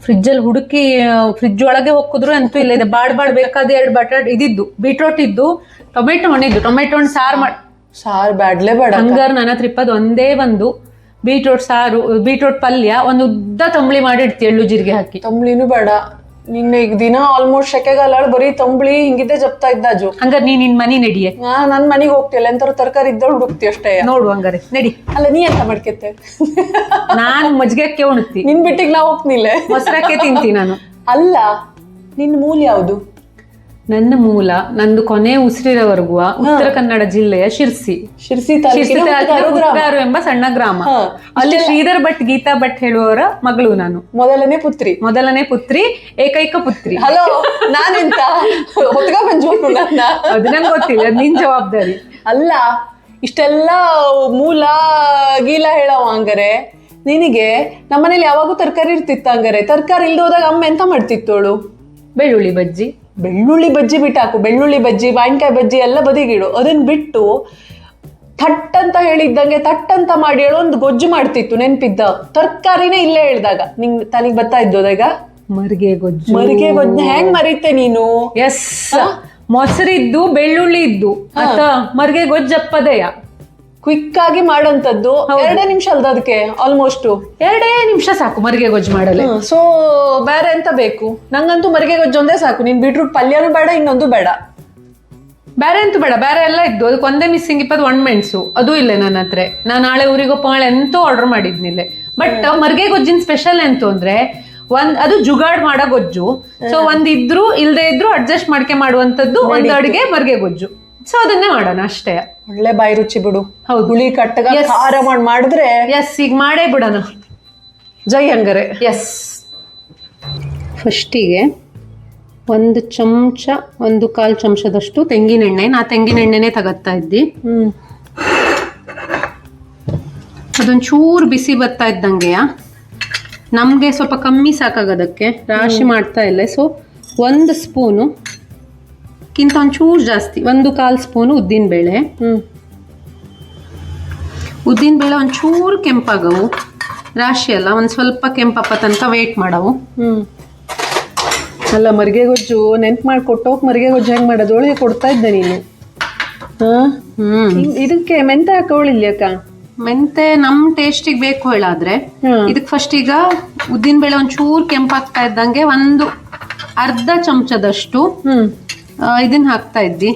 ಫ್ರಿಜ್ಜಲ್ಲಿ ಹುಡುಕಿ ಫ್ರಿಜ್ ಒಳಗೆ ಹೋಗಿದ್ರು ಅಂತೂ ಇಲ್ಲ. ಇದೆ ಬಾಡ್ ಬೇಕಾದ 2 ಬಟಾಟ್ ಇದಿದ್ದು ಬೀಟ್ರೋಟ್ ಇದ್ದು ಟೊಮೆಟೊ ಹಣ್ಣಿದ್ದು ಟೊಮೆಟೊ ಹಣ್ಣು ಸಾರು ಬ್ಯಾಡ್ಲೇ ಬೇಡ ಹಂಗಾರ ನನ್ನ ಹತ್ರ ಇಪ್ಪದು ಒಂದೇ ಒಂದು ಬೀಟ್ರೋಟ್ ಸಾರು ಬೀಟ್ರೋಟ್ ಪಲ್ಯ ಒಂದು ಉದ್ದ ತಂಬಳಿ ಮಾಡಿ ಇಡ್ತಿ ಎಳ್ಳು ಜೀರಿಗೆ ಹಾಕಿ. ತಂಬ್ಳಿನೂ ಬೇಡ. ನಿನ್ನೆ ಈಗ ದಿನ ಆಲ್ಮೋಸ್ಟ್ ಸೆಕೆಗಾಲ ಬರೀ ತಂಬಳಿ ಹಿಂಗಿದ್ದೆ ಜಪ್ತಾ ಇದ್ದಾಜು. ಹಂಗಾರ ನೀ ನಿನ್ ಮನಿ ನಡಿಯೇ. ನನ್ ಮನಿಗೆ ಹೋಗ್ತಿಲ್ಲ ಎಂತಾರು ತರಕಾರಿ ಇದ್ದ ಹುಡುಕ್ತಿ ಅಷ್ಟೇ. ನೋಡು ಹಂಗಾರೆ ನಡಿ. ಅಲ್ಲ ನೀ ಎಂತ ಮಾಡ್ಕೆತ್ತೆ? ನಾನು ಮಜ್ಜಿಗೆಕ್ಕೆ ಉಣ್ತಿ. ನಿನ್ ಬಿಟ್ಟಿಗೆ ನಾ ಹೋಗ್ತಿಲ್ಲ, ಮೊಸರಕ್ಕೆ ತಿಂತಿ ನಾನು. ಅಲ್ಲ ನಿನ್ ಮೂಲ ಯಾವುದು? ನನ್ನ ಮೂಲ ನಂದು ಕೊನೆ ಉಸಿರಿರೋವರೆಗೂ ಉತ್ತರ ಕನ್ನಡ ಜಿಲ್ಲೆಯ ಶಿರ್ಸಿ ತಾಲೂಕಿನ ಎಂಬ ಸಣ್ಣ ಗ್ರಾಮ. ಅಲ್ಲಿ ಶ್ರೀಧರ್ ಭಟ್ ಗೀತಾ ಭಟ್ ಹೇಳುವವರ ಮಗಳು ನಾನು. ಮೊದಲನೇ ಪುತ್ರಿ ಏಕೈಕ ಪುತ್ರಿ. ಹಲೋ ನಾನೆಂತ ಹೊತ್ಗ ಬಂಜು ಅದು ನಂಗೆ ಗೊತ್ತಿಲ್ಲ, ಅದು ನಿನ್ ಜವಾಬ್ದಾರಿ. ಅಲ್ಲ ಇಷ್ಟೆಲ್ಲ ಮೂಲ ಗೀಲ ಹೇಳವ ಹಂಗಾರೆ ನಿನಗೆ ನಮ್ಮನೇಲಿ ಯಾವಾಗೂ ತರಕಾರಿ ಇರ್ತಿತ್ತ? ಹಂಗಾರೆ ತರಕಾರಿ ಇಲ್ದ ಹೋದಾಗ ಅಮ್ಮ ಎಂತ ಮಾಡ್ತಿತ್ತೋಳು? ಬೆಳ್ಳುಳ್ಳಿ ಬಜ್ಜಿ ಬಿಟ್ಟಾಕು. ಬೆಳ್ಳುಳ್ಳಿ ಬಜ್ಜಿ ಮಾವಿನಕಾಯಿ ಬಜ್ಜಿ ಎಲ್ಲ ಬದಿಗಿಡು. ಅದನ್ನ ಬಿಟ್ಟು ಥಟ್ ಅಂತ ಹೇಳಿದ್ದಂಗೆ ಥಟ್ ಅಂತ ಮಾಡಿ ಹೇಳೋ ಒಂದು ಗೊಜ್ಜು ಮಾಡ್ತಿತ್ತು ನೆನ್ಪಿದ್ದ. ತರಕಾರಿನೇ ಇಲ್ಲೇ ಹೇಳ್ದಾಗ ತನಿಗ್ ಬರ್ತಾ ಇದ್ದೋದಾಗ ಮರಿಗೆ ಗೊಜ್ಜು ಹೆಂಗ್ ಮರೀತೆ ನೀನು? ಎಸ್, ಮೊಸರಿದ್ದು ಬೆಳ್ಳುಳ್ಳಿ ಇದ್ದು ಆತ ಮರಿಗೆ ಗೊಜ್ಜಪ್ಪದೆಯ ಕ್ವಿಕ್ ಆಗಿ ಮಾಡೋಂಥದ್ದು. 2 ನಿಮಿಷ ಅಲ್ದ ಅದಕ್ಕೆ ಆಲ್ಮೋಸ್ಟ್ 2 ನಿಮಿಷ ಸಾಕು ಮರಿಗೆ ಗೊಜ್ಜು ಮಾಡಲ್ಲ. ಸೊ ಬೇರೆ ಎಂತ ಬೇಕು? ನಂಗಂತೂ ಮರಿಗೆ ಗೊಜ್ಜು ಒಂದೇ ಸಾಕು. ನೀನ್ ಬೀಟ್ರೂಟ್ ಪಲ್ಯನೂ ಬೇಡ, ಇನ್ನೊಂದು ಬೇಡ, ಬೇರೆ ಅಂತೂ ಬೇಡ. ಬೇರೆ ಎಲ್ಲ ಇದ್ದು ಅದಕ್ಕೆ ಒಂದೇ ಮಿಸ್ಸಿಂಗ್ ಒಣಮೆಣಸು ಅದು ಇಲ್ಲ ನನ್ನ ಹತ್ರ. ನಾನು ನಾಳೆ ಊರಿಗೊಪ್ಪ ಎಂತೂ ಆರ್ಡರ್ ಮಾಡಿದ್ನಿಲ್ಲ. ಬಟ್ ಮರಿಗೆ ಗೊಜ್ಜಿನ ಸ್ಪೆಷಲ್ ಎಂತು ಅಂದ್ರೆ ಅದು ಜುಗಾಡ್ ಮಾಡೋ ಗೊಜ್ಜು. ಸೊ ಒಂದಿದ್ರು ಇಲ್ದೇ ಇದ್ರು ಅಡ್ಜಸ್ಟ್ ಮಾಡ್ಕೆ ಮಾಡುವಂತದ್ದು ಒಂದು ಅಡುಗೆ ಮರಿಗೆ ಗೊಜ್ಜು. ಸೊ ಅದನ್ನೇ ಮಾಡೋಣ ಅಷ್ಟೇ. ಒಳ್ಳೆ ಬಾಯಿ ರುಚಿ ಬಿಡು. ಹೌದು, ಹುಳಿ ಕಟ್ಟಗ ಖಾರ ಮಾಡಿದ್ರೆ ಎಸ್ ಈಗ ಮಾಡೇ ಬಿಡೋಣ. ಜೈ ಹಂಗಾರೆ. ಎಸ್, ಫಸ್ಟಿಗೆ 1 ಚಮಚ 1/4 ಚಮಚದಷ್ಟು ತೆಂಗಿನೆಣ್ಣೆ. ನಾ ತೆಂಗಿನೆಣ್ಣೆನೇ ತಗೋತಾ ಇದ್ದಿ. ಅದೊಂಚೂರು ಬಿಸಿ ಬರ್ತಾ ಇದ್ದಂಗೆ ನಮಗೆ ಸ್ವಲ್ಪ ಕಮ್ಮಿ ಸಾಕಾಗೋದಕ್ಕೆ ರಾಶಿ ಮಾಡ್ತಾ ಇಲ್ಲ. ಸೊ 1 ಸ್ಪೂನು ಕಿಂತ ಒಂಚೂರು ಜಾಸ್ತಿ 1/4 ಸ್ಪೂನು ಉದ್ದಿನಬೇಳೆ. ಉದ್ದಿನಬೇಳೆ ಒಂಚೂರು ಕೆಂಪಾಗವು, ರಾಶಿ ಅಲ್ಲ, ಒಂದು ಸ್ವಲ್ಪ ಕೆಂಪಪ್ಪ ತನಕ ವೇಟ್ ಮಾಡವು. ಅಲ್ಲ ಮರಿಗೆ ಗೊಜ್ಜು ನೆನ್ಪು ಮಾಡಿ ಕೊಟ್ಟೋಕ್ ಮರಿಗೆ ಗೊಜ್ಜು ಹೆಂಗ್ ಮಾಡೋದು ಒಳಗೆ ಕೊಡ್ತಾ ಇದ್ದೆ ನೀನು. ಇದಕ್ಕೆ ಮೆಂತೆ ಹಾಕೋಳಿಲ್ಲ ಅಕ್ಕ? ಮೆಂತೆ ನಮ್ ಟೇಸ್ಟಿಗೆ ಬೇಕು ಹೇಳಾದ್ರೆ ಇದಕ್ಕೆ ಫಸ್ಟ್ ಈಗ ಉದ್ದಿನಬೇಳೆ ಒಂಚೂರು ಕೆಂಪಾಗ್ತಾ ಇದ್ದಂಗೆ 1/2 ಚಮಚದಷ್ಟು ಇದನ್ನ ಹಾಕ್ತಾ ಇದ್ದಿ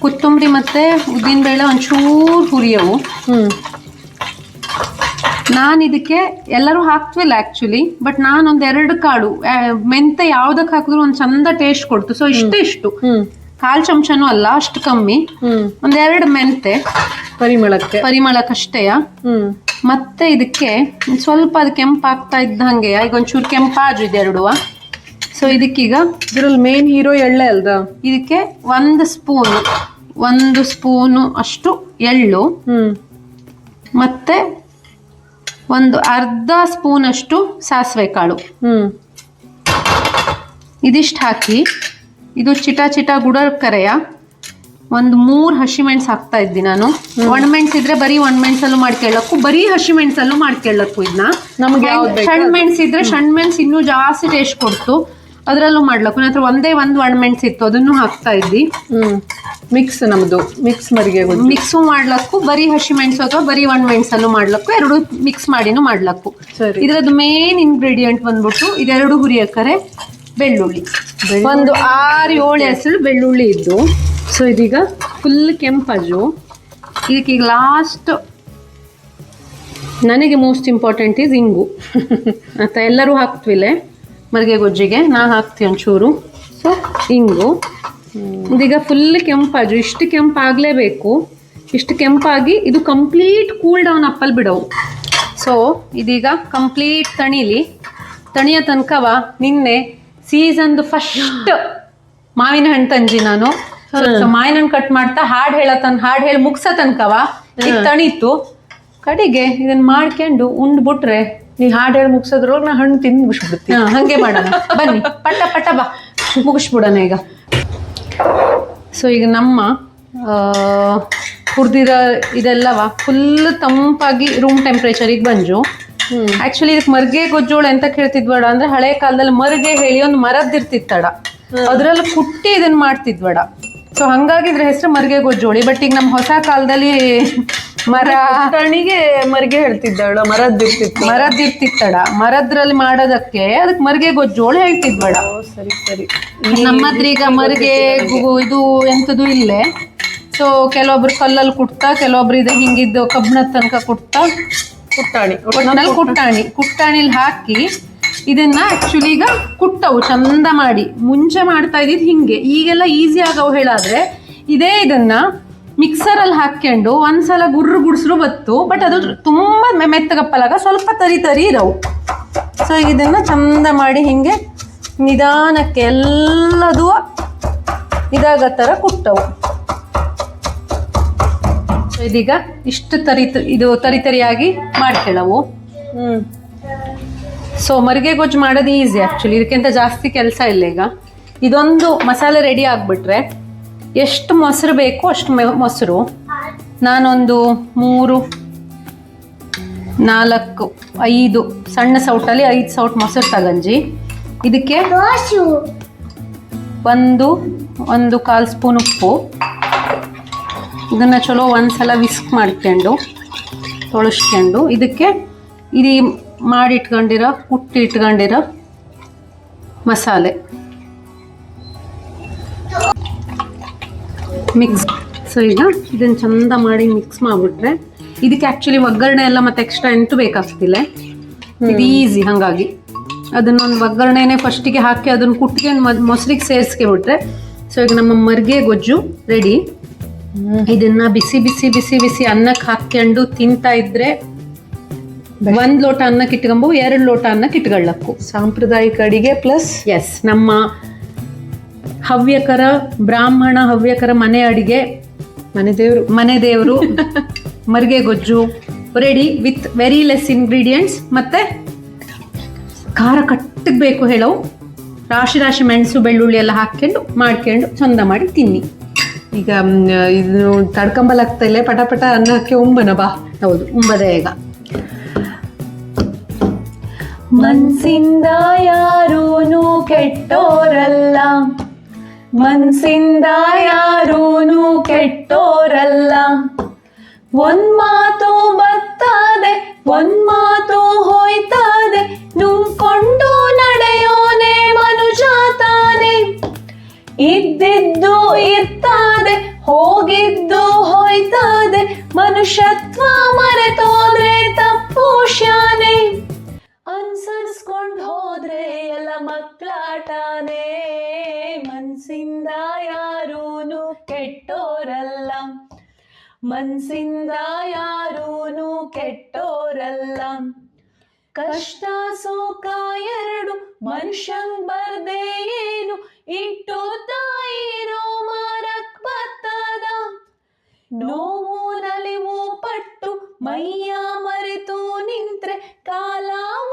ಕೊತ್ತಂಬರಿ ಮತ್ತೆ ಉದ್ದಿನಬೇಳೆ ಒಂಚೂರು ಹುರಿಯವು. ನಾನು ಇದಕ್ಕೆ ಎಲ್ಲರೂ ಹಾಕ್ತಿಲ್ಲ ಆಕ್ಚುಲಿ, ಬಟ್ ನಾನು 2 ಕಾಳು ಮೆಂತೆ ಯಾವ್ದಕ್ಕೆ ಹಾಕಿದ್ರು ಒಂದ್ ಚಂದ ಟೇಸ್ಟ್ ಕೊಡ್ತು. ಸೊ ಇಷ್ಟು 1/4 ಚಮಚನೂ ಅಲ್ಲ, ಅಷ್ಟು ಕಮ್ಮಿ. 2 ಮೆಂತೆ ಪರಿಮಳಕ್ಕಷ್ಟೇ. ಮತ್ತೆ ಇದಕ್ಕೆ ಸ್ವಲ್ಪ ಅದು ಕೆಂಪಾಗ್ತಾ ಇದ್ದಂಗೆ ಈಗ ಒಂಚೂರು ಕೆಂಪಾಜು ಇದೆ 2. ಸೊ ಇದಕ್ಕೀಗ ಇದ್ರಲ್ಲಿ ಮೇನ್ ಹೀರೋ ಎಳ್ಳೆ ಅಲ್ದ. ಇದಕ್ಕೆ 1 ಸ್ಪೂನು ಅಷ್ಟು ಎಳ್ಳು, ಮತ್ತೆ 1/2 ಸ್ಪೂನ್ ಅಷ್ಟು ಸಾಸಿವೆ ಕಾಳು. ಇದಿಷ್ಟು ಹಾಕಿ ಇದು ಚಿಟ ಗುಡಕರೆಯ 3 ಹಸಿಮೆಣಸು ಹಾಕ್ತಾ ಇದ್ದಿ ನಾನು. ಒಣಮೆಣಸು ಇದ್ರೆ ಬರೀ ಒಣಮೆಣಸಲ್ಲೂ ಮಾಡ್ಕೊಳ್ಳಕ್ಕೂ, ಬರೀ ಹಸಿಮೆಣಸಲ್ಲೂ ಮಾಡ್ಕೊಳ್ಳಕ್ಕೂ. ಇದನ್ನ ನಮ್ಗೆ ಸಣ್ಣ ಮೆಣಸು ಇದ್ರೆ ಸಣ್ಣ ಮೆಣಸು ಇನ್ನೂ ಜಾಸ್ತಿ ಟೇಸ್ಟ್ ಕೊಡ್ತು, ಅದರಲ್ಲೂ ಮಾಡ್ಲಕ್ಕು. ನನ್ನ ಹತ್ರ ಒಂದೇ 1 ಒಣಮೆಣಸು ಇತ್ತು, ಅದನ್ನು ಹಾಕ್ತಾ ಇದ್ದಿ. ಮಿಕ್ಸ್ ನಮ್ದು ಮರಿಗೆ ಮಿಕ್ಸು ಮಾಡ್ಲಕ್ಕು, ಬರೀ ಹಸಿಮೆಣಸು ಅಥವಾ ಬರೀ ಒಣಮೆಣಸಲ್ಲೂ ಮಾಡ್ಲಕ್ಕು, 2 ಮಿಕ್ಸ್ ಮಾಡಿನೂ ಮಾಡ್ಲಕ್ಕು. ಇದ್ರದ್ದು ಮೇನ್ ಇಂಗ್ರೀಡಿಯೆಂಟ್ ಬಂದ್ಬಿಟ್ಟು ಇದೆರಡು ಹುರಿಯಕ್ಕರೆ ಬೆಳ್ಳುಳ್ಳಿ. 1 6-7 ಹೆಸರು ಬೆಳ್ಳುಳ್ಳಿ ಇದ್ದು. ಸೊ ಇದೀಗ ಫುಲ್ ಕೆಂಪಜು. ಇದಕ್ಕೀಗ ಲಾಸ್ಟ್ ನನಗೆ ಮೋಸ್ಟ್ ಇಂಪಾರ್ಟೆಂಟ್ ಈಸ್ ಇಂಗು. ಅಂತ ಎಲ್ಲರೂ ಹಾಕ್ತಿವಿಲ್ಲ ಮರಿಗೆ ಗೊಜ್ಜಿಗೆ, ನಾ ಹಾಕ್ತೀವಿ ಒಂಚೂರು. ಸೊ ಇಂಗು ಇದೀಗ ಫುಲ್ ಕೆಂಪಜು. ಇಷ್ಟು ಕೆಂಪಾಗಲೇಬೇಕು. ಇಷ್ಟು ಕೆಂಪಾಗಿ ಇದು ಕಂಪ್ಲೀಟ್ ಕೂಲ್ ಡೌನ್ ಅಪ್ಪಲ್ಲಿ ಬಿಡವು. ಸೊ ಇದೀಗ ಕಂಪ್ಲೀಟ್ ತಣಿಯ ತನಕವ ನಿನ್ನೆ ಸೀಸನ್ದು ಫಸ್ಟ್ ಮಾವಿನ ಹಣ್ಣು ತಂಜಿ ನಾನು. ಮಾವಿನ ಹಣ್ಣು ಕಟ್ ಮಾಡ್ತಾ ಹಾಡು ಹೇಳಿ ಮುಗ್ಸ ತನಕವ ತಣಿತು. ಕಡೆಗೆ ಇದನ್ನ ಮಾಡ್ಕೊಂಡು ಉಂಡ್ಬಿಟ್ರೆ ನೀ ಹಾಡು ಹೇಳಿ ಮುಗಿಸೋದ್ರೊಳಗೆ ನಾ ಹಣ್ಣು ತಿಂದು ಮುಗಿಸ್ಬಿಡ್ತೀನಿ. ಹಂಗೆ ಮಾಡೋಣ ಬನ್ನಿ, ಪಟ ಬಾ ಮುಗಿಸ್ಬಿಡೋಣ ಈಗ. ಸೊ ಈಗ ನಮ್ಮ ಹುರಿದಿರೋ ಇದೆಲ್ಲವ ಫುಲ್ ತಂಪಾಗಿ ರೂಮ್ ಟೆಂಪ್ರೇಚರಿಗೆ ಬಂಜು. ಆಕ್ಚುಲಿ ಇದಕ್ಕೆ ಮರ್ಗೆ ಗೊಜ್ಜೋಳು ಎಂತ ಕೇಳ್ತಿದ್ವಡ ಅಂದ್ರೆ ಹಳೆ ಕಾಲದಲ್ಲಿ ಮರ್ಗೆ ಹೇಳಿ ಒಂದು ಮರದ್ದಿರ್ತಿತ್ತಡ ಅದ್ರಲ್ಲಿ ಕುಟ್ಟಿ ಇದನ್ನ ಮಾಡ್ತಿದ್ವಡ. ಸೊ ಹಂಗಾಗಿ ಇದ್ರ ಹೆಸರು ಮರ್ಗೆ ಗೊಜ್ಜೋಳಿ. ಬಟ್ ಈಗ ನಮ್ಮ ಹೊಸ ಕಾಲದಲ್ಲಿ ಮರಣಿಗೆ ಮರ್ಗೆ ಹೇಳ್ತಿದ್ದಾಳ, ಮರದ್ದಿರ್ತಿತ್ತಡ, ಮರದ್ರಲ್ಲಿ ಮಾಡೋದಕ್ಕೆ ಅದಕ್ಕೆ ಮರ್ಗೆ ಗೊಜ್ಜೋಳು ಹೇಳ್ತಿದ್ವಡ. ಸರಿ ಸರಿ. ನಮ್ಮ ಹತ್ರ ಈಗ ಮರ್ಗೆ ಇದು ಎಂತದು ಇಲ್ಲೇ. ಸೊ ಕೆಲವೊಬ್ರು ಕಲ್ಲಲ್ಲಿ ಕುಟ್ತಾ, ಕೆಲವೊಬ್ರು ಇದು ಹಿಂಗಿದ್ದು ಕಬ್ಬಣದ ತನಕ ಕುಟ್ತಾ, ಕುಟ್ಟಾಣಿಲಿ ಹಾಕಿ ಇದನ್ನ ಆಕ್ಚುಲಿ ಈಗ ಕುಟ್ಟವು ಚಂದ ಮಾಡಿ. ಮುಂಚೆ ಮಾಡ್ತಾ ಇದ್ದಿದ್ದು ಹಿಂಗೆ, ಈಗೆಲ್ಲ ಈಸಿ ಆಗವು ಹೇಳಾದ್ರೆ ಇದೇ ಇದನ್ನ ಮಿಕ್ಸರಲ್ಲಿ ಹಾಕ್ಕೊಂಡು ಒಂದ್ಸಲ ಗುಡ್ಸ್ರು ಬತ್ತು. ಬಟ್ ಅದು ತುಂಬಾ ಮೆತ್ತಗಪ್ಪಲಾಗ ಸ್ವಲ್ಪ ತರಿ ಇರವು. ಸೊ ಇದನ್ನ ಚಂದ ಮಾಡಿ ಹಿಂಗೆ ನಿಧಾನಕ್ಕೆ ಎಲ್ಲದೂ ಇದಾಗ ಥರ ಕುಟ್ಟವು. ಇದೀಗ ಇಷ್ಟು ತರಿಯಾಗಿ ಮಾಡ್ಕೊಳ್ಳವು. ಸೊ ಮರಿಗೆ ಗೊಜ್ಜು ಮಾಡೋದು ಈಸಿ ಆ್ಯಕ್ಚುಲಿ, ಇದಕ್ಕಿಂತ ಜಾಸ್ತಿ ಕೆಲಸ ಇಲ್ಲ. ಈಗ ಇದೊಂದು ಮಸಾಲೆ ರೆಡಿ ಆಗಿಬಿಟ್ರೆ ಎಷ್ಟು ಮೊಸರು ಬೇಕು ಅಷ್ಟು ಮೊಸರು. ನಾನೊಂದು 3, 4, 5 ಸಣ್ಣ ಸೌಟಲ್ಲಿ 5 ಸೌಟ್ ಮೊಸರು ತಗಂಜಿ. ಇದಕ್ಕೆ 1 ಸ್ಪೂನ್ ಉಪ್ಪು. ಇದನ್ನು ಚಲೋ ಒಂದ್ಸಲ ವಿಸ್ಕ್ ಮಾಡ್ಕೊಂಡು ತೊಳಸ್ಕೊಂಡು ಇದಕ್ಕೆ ಇದು ಕುಟ್ಟಿ ಇಟ್ಕೊಂಡಿರೋ ಮಸಾಲೆ ಮಿಕ್ಸ್. ಸೊ ಈಗ ಇದನ್ನು ಚಂದ ಮಾಡಿ ಮಿಕ್ಸ್ ಮಾಡಿಬಿಟ್ರೆ ಇದಕ್ಕೆ ಆ್ಯಕ್ಚುಲಿ ಒಗ್ಗರಣೆ ಎಲ್ಲ ಮತ್ತೆ ಎಕ್ಸ್ಟ್ರಾ ಎಂಟು ಬೇಕಾಗ್ತಿಲ್ಲ. ಇದು ಈಸಿ. ಹಾಗಾಗಿ ಅದನ್ನೊಂದು ಒಗ್ಗರಣೆನೇ ಫಸ್ಟಿಗೆ ಹಾಕಿ ಅದನ್ನು ಕುಟ್ಕೊಂಡು ಮೊಸರಿಗೆ ಸೇರಿಸ್ಕೊಂಡ್ಬಿಟ್ರೆ ಸೊ ಈಗ ನಮ್ಮ ಮರ್ಗೆ ಗೊಜ್ಜು ರೆಡಿ. ಇದನ್ನ ಬಿಸಿ ಬಿಸಿ ಬಿಸಿ ಬಿಸಿ ಅನ್ನಕ್ಕೆ ಹಾಕ್ಕೊಂಡು ತಿಂತಾ ಇದ್ರೆ 1 ಲೋಟ ಅನ್ನಕ್ಕೆ ಇಟ್ಕೊಂಬು, 2 ಲೋಟ ಅನ್ನಕ್ಕೆ ಇಟ್ಕೊಳ್ಳಕ್ಕು. ಸಾಂಪ್ರದಾಯಿಕ ಅಡಿಗೆ ಪ್ಲಸ್ ಎಸ್, ನಮ್ಮ ಬ್ರಾಹ್ಮಣ ಹವ್ಯಕರ ಮನೆ ಅಡಿಗೆ, ಮನೆ ದೇವರು ಮರ್ಗೆ ಗೊಜ್ಜು ready with very less ingredients. ಮತ್ತೆ ಖಾರ ಕಟ್ಟಕ್ಕೆ ಬೇಕು ಹೇಳವು, ರಾಶಿ ಮೆಣಸು ಬೆಳ್ಳುಳ್ಳಿ ಎಲ್ಲ ಹಾಕ್ಕೊಂಡು ಮಾಡ್ಕೊಂಡು ಚಂದ ಮಾಡಿ ತಿನ್ನಿ. ಈಗ ಇದು ತಡ್ಕೊಂಬಲಾಗ್ತಾ ಇಲ್ಲ, ಪಟ ಅನ್ನಕ್ಕೆ ಉಂಬನ ಬಾ. ಹೌದು, ಉಂಬದೆ ಈಗ. ಮನ್ಸಿಂದ ಯಾರೂನು ಕೆಟ್ಟೋರಲ್ಲ, ಮನ್ಸಿಂದ ಯಾರೂನು ಕೆಟ್ಟೋರಲ್ಲ. ಒಂದ್ ಮಾತು ಬರ್ತದೆ, ಒಂದ್ ಮಾತು ಹೋಯ್ತದೆ, ನುಂಗ್ಕೊಂಡು ನಡೆಯೋನೆ ಮನುಜ ತಾನೆ. ಇದ್ದಿದ್ದು ಇರ್ತದೆ, ಹೋಗಿದ್ದು ಹೋಯ್ತದೆ, ಮನುಷ್ಯತ್ವ ಮರೆತೋದ್ರೆ ತಪ್ಪು ಶಾನೆ. ಅನ್ಸರ್ಸ್ಕೊಂಡ್ ಹೋದ್ರೆ ಎಲ್ಲ ಮಕ್ಕಳಾಟಾನೆ. ಮನ್ಸಿಂದ ಯಾರೂನು ಕೆಟ್ಟೋರಲ್ಲ, ಮನ್ಸಿಂದ ಯಾರೂನು ಕೆಟ್ಟೋರಲ್ಲ. ಕಷ್ಟ ಸುಖ ಎರಡು ಮನುಷ್ಯಂಗ್ ಬರ್ದೇ ಏನು, ಇಟ್ಟು ತಾಯಿರೋ ಮರಕ್ ಬರ್ತದ. ನೋವು ನಲಿವು ಪಟ್ಟು ಮೈಯ ಮರೆತು ನಿಂತ್ರೆ ಕಾಲ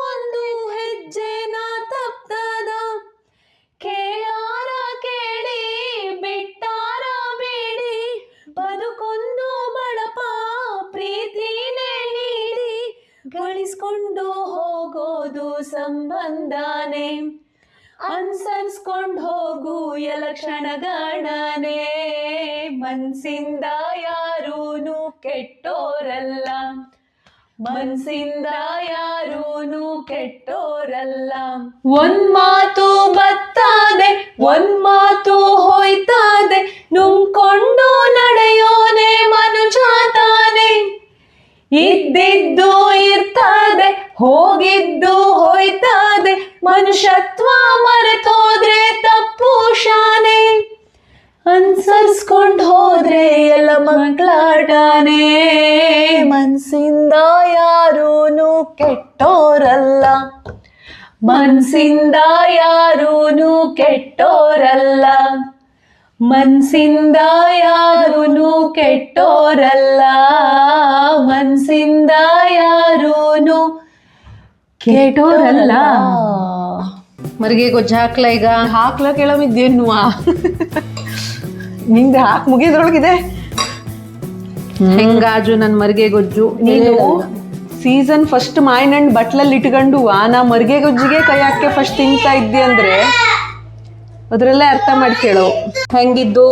ಒಂದು ಹೆಜ್ಜೆನ ತಪ್ತದ. ಕೇಳಾರ ಕೇಳಿ ಬಿಟ್ಟಾರ ಬೇಡಿ, ಬದುಕೊಂದು ಬಳಪ ಪ್ರೀತಿನೇ ನೀಡಿ, ಗಳಿಸ್ಕೊಂಡು ಹೋಗೋದು ಸಂಬಂಧನೇ. ಅನ್ಸರ್ಸ್ಕೊಂಡ್ ಹೋಗು ಎಲ್ಲ ಕ್ಷಣಗಣನೆ. ಮನ್ಸಿಂದ ಯಾರೂನು ಕೆಟ್ಟೋರಲ್ಲ, ಮನ್ಸಿಂದ ಯಾರೂನು ಕೆಟ್ಟೋರಲ್ಲ. ಒಂದ್ ಮಾತು ಬರ್ತದೆ, ಒಂದ್ ಮಾತು ಹೋಯ್ತದೆ, ನುಂಗ್ಕೊಂಡು ನಡೆಯೋನೆ ಮನುಜ ತಾನೆ. ಇದ್ದಿದ್ದು ಇರ್ತದೆ, ಹೋಗಿದ್ದು ಹೋಯ್ತದೆ, ಮನುಷ್ಯತ್ವ ಮರೆತೋದ್ರೆ ತಪ್ಪು ಶಾನೆ. ಅನ್ಸರ್ಸ್ಕೊಂಡ್ ಹೋದ್ರೆ ಎಲ್ಲ ಮಕ್ಕಳಾಟಾನೆ. ಮನ್ಸಿಂದ ಯಾರೂನು ಕೆಟ್ಟೋರಲ್ಲ, ಮನ್ಸಿಂದ ಯಾರೂನು ಕೆಟ್ಟೋರಲ್ಲ, ಮನ್ಸಿಂದ ಯಾರೂನು ಕೆಟ್ಟೋರಲ್ಲ, ಮನ್ಸಿಂದ ಯಾರೂನು ಕೆಟ್ಟೋರಲ್ಲ. ಮರಿಗೆ ಗೊಜ್ಜು ಹಾಕ್ಲ ಈಗ? ಹಾಕ್ಲ ಕೇಳಮಿದ್ದೇನು ನಿಂದೆ ಹಾಕಿ ಮುಗಿದ್ರೊಳಗಿದೆ. ಹೆಂಗಾಜು ನನ್ನ ಮರಿಗೆ ಗೊಜ್ಜು. ನೀನು ಸೀಸನ್ ಫಸ್ಟ್ ಮಾವಿನಣ್ಣು ಬಟ್ಲಲ್ಲಿ ಇಟ್ಕೊಂಡು ನಾ ಮರ್ಗೆ ಗೊಜ್ಜಿಗೆ ಕೈ ಹಾಕಿ ಫಸ್ಟ್ ತಿಂತಾ ಇದ್ದಿ ಅಂದ್ರೆ ಅದ್ರಲ್ಲೇ ಅರ್ಥ ಮಾಡ್ಕೇಳೋ ಹೆಂಗಿದ್ದು?